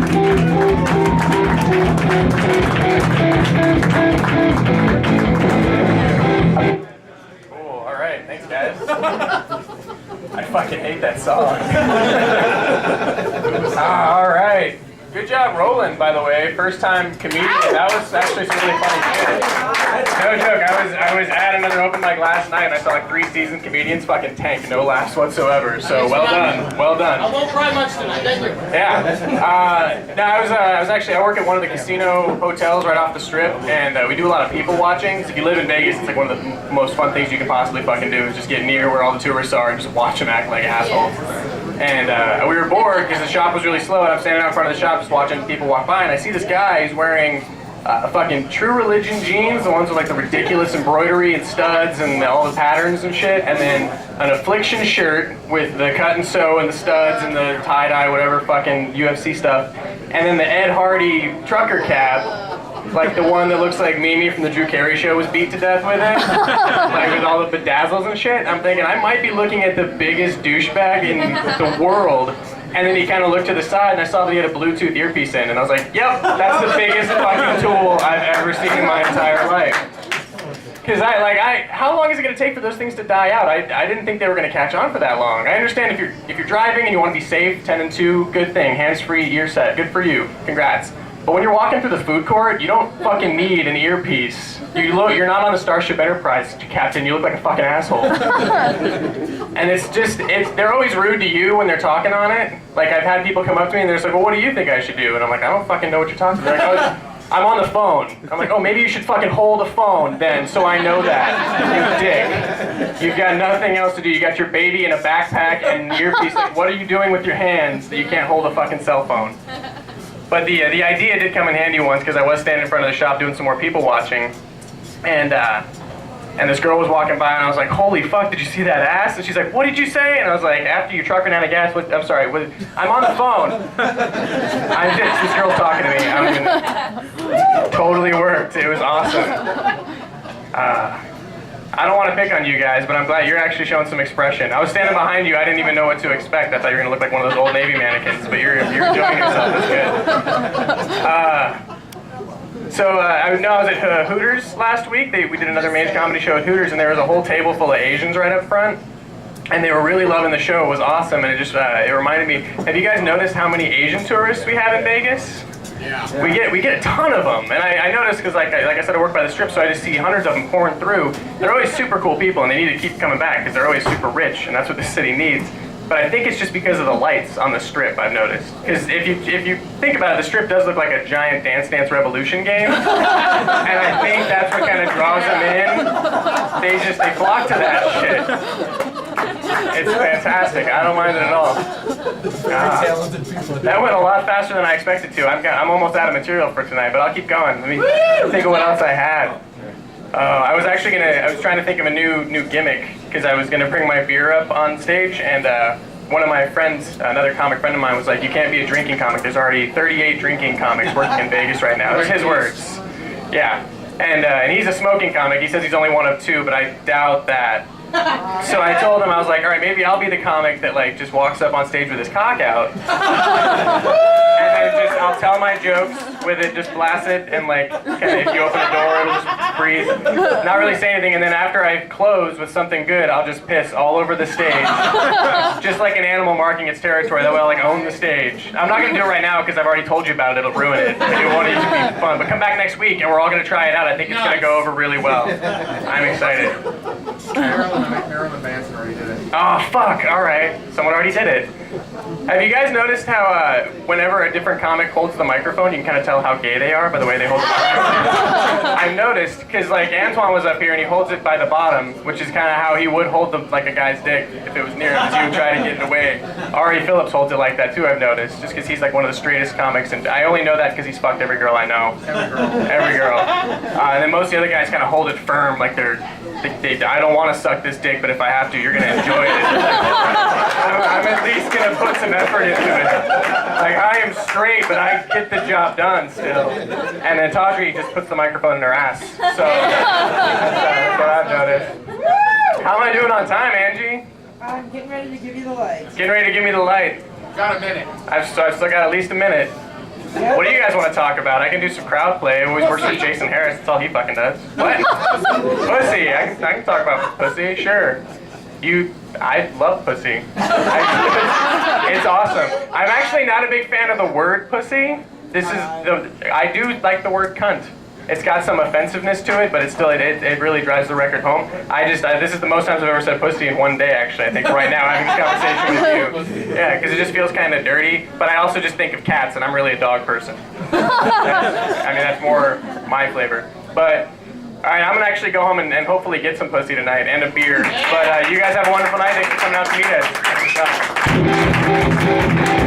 Cool, alright, thanks guys. I fucking hate that song. Alright. Good job rolling, by the way. First time comedian. That was actually some really funny shit. No joke, I was at another open mic last night and I saw like 3 seasoned comedians fucking tank, no laughs whatsoever. So well done, well done. I won't cry much tonight, thank you. Yeah. No, I work at one of the casino hotels right off the strip, and we do a lot of people watching. So if you live in Vegas, it's like one of the most fun things you can possibly fucking do is just get near where all the tourists are and just watch them act like assholes. And we were bored because the shop was really slow, and I'm standing out in front of the shop just watching people walk by, and I see this guy who's wearing fucking True Religion jeans, the ones with like the ridiculous embroidery and studs and all the patterns and shit, and then an Affliction shirt with the cut and sew and the studs and the tie-dye, whatever fucking UFC stuff, and then the Ed Hardy trucker cap, like the one that looks like Mimi from the Drew Carey show was beat to death with it, like with all the bedazzles and shit. I'm thinking I might be looking at the biggest douchebag in the world. And then he kind of looked to the side, and I saw that he had a Bluetooth earpiece in, and I was like, yep, that's the biggest fucking tool I've ever seen in my entire life. Because how long is it going to take for those things to die out? I didn't think they were going to catch on for that long. I understand if you're driving and you want to be safe, 10 and 2, good thing, hands-free, ear set, good for you, congrats. But when you're walking through the food court, you don't fucking need an earpiece. You're not on the Starship Enterprise, Captain. You look like a fucking asshole. And they're always rude to you when they're talking on it. Like, I've had people come up to me and they're just like, well, what do you think I should do? And I'm like, I don't fucking know what you're talking about. They're like, oh, I'm on the phone. I'm like, oh, maybe you should fucking hold a phone then, so I know that, you dick. You've got nothing else to do. You got your baby in a backpack and an earpiece. Like, what are you doing with your hands that you can't hold a fucking cell phone? But the idea did come in handy once because I was standing in front of the shop doing some more people watching, and this girl was walking by and I was like, holy fuck, did you see that ass? And she's like, what did you say? And I was like, after you truck ran out of gas, I'm sorry, I'm on the phone. This girl's talking to me. Totally worked. It was awesome. I don't want to pick on you guys, but I'm glad you're actually showing some expression. I was standing behind you. I didn't even know what to expect. I thought you were going to look like one of those old Navy mannequins, but you're doing yourself. That's good. I was at Hooters last week. We did another Mage Comedy show at Hooters, and there was a whole table full of Asians right up front. And they were really loving the show. It was awesome, and it reminded me, have you guys noticed how many Asian tourists we have in Vegas? Yeah. We get a ton of them, and I noticed because like I said, I work by the strip, so I just see hundreds of them pouring through. They're always super cool people, and they need to keep coming back because they're always super rich, and that's what the city needs. But I think it's just because of the lights on the strip, I've noticed. Because if you think about it, the strip does look like a giant Dance Dance Revolution game, and I think that's what kind of draws them in. They flock to that shit. It's fantastic. I don't mind it at all. That went a lot faster than I expected to. I'm almost out of material for tonight, but I'll keep going. Let me think of what else I had. I was trying to think of a new gimmick because I was gonna bring my beer up on stage, and one of my friends, another comic friend of mine, was like, "You can't be a drinking comic. There's already 38 drinking comics working in Vegas right now." It was his words. Yeah, and he's a smoking comic. He says he's only one of 2, but I doubt that. So I told him, I was like, all right, maybe I'll be the comic that like just walks up on stage with his cock out. And then I'll tell my jokes with it, just blast it, and like, if you open the door, it'll just breathe. Not really say anything, and then after I close with something good, I'll just piss all over the stage. Just like an animal marking its territory, that way I'll like own the stage. I'm not gonna do it right now because I've already told you about it, it'll ruin it. It won't even be fun, but come back next week and we're all gonna try it out. I think it's gonna go over really well. I'm excited. Marilyn Manson already did it. Oh, fuck, alright. Someone already did it. Have you guys noticed how whenever a different comic holds the microphone, you can kind of tell how gay they are by the way they hold the microphone? I've noticed, because like Antoine was up here and he holds it by the bottom, which is kind of how he would hold like a guy's dick if it was near him, as you would try to get it away. Ari Phillips holds it like that too, I've noticed, just because he's like one of the straightest comics, and I only know that because he's fucked every girl I know. Every girl. And then most of the other guys kind of hold it firm, like I don't want to suck this dick, but if I have to, you're going to enjoy it. I'm at least going to put some effort into it. Like, I am straight, but I get the job done still. And then Tawdry just puts the microphone in her ass. So, that's what I've noticed. How am I doing on time, Angie? I'm getting ready to give you the light. Getting ready to give me the light. Got a minute. I've still got at least a minute. What do you guys want to talk about? I can do some crowd play. Always works with Jason Harris. That's all he fucking does. What? Pussy. I can talk about pussy. Sure. I love pussy. It's awesome. I'm actually not a big fan of the word pussy. I do like the word cunt. It's got some offensiveness to it, but it really drives the record home. This is the most times I've ever said pussy in one day, actually. I think right now having this conversation with you. Yeah, because it just feels kind of dirty. But I also just think of cats, and I'm really a dog person. That's more my flavor. But, all right, I'm going to actually go home and hopefully get some pussy tonight and a beer. But you guys have a wonderful night. Thanks for coming out to Meatheads.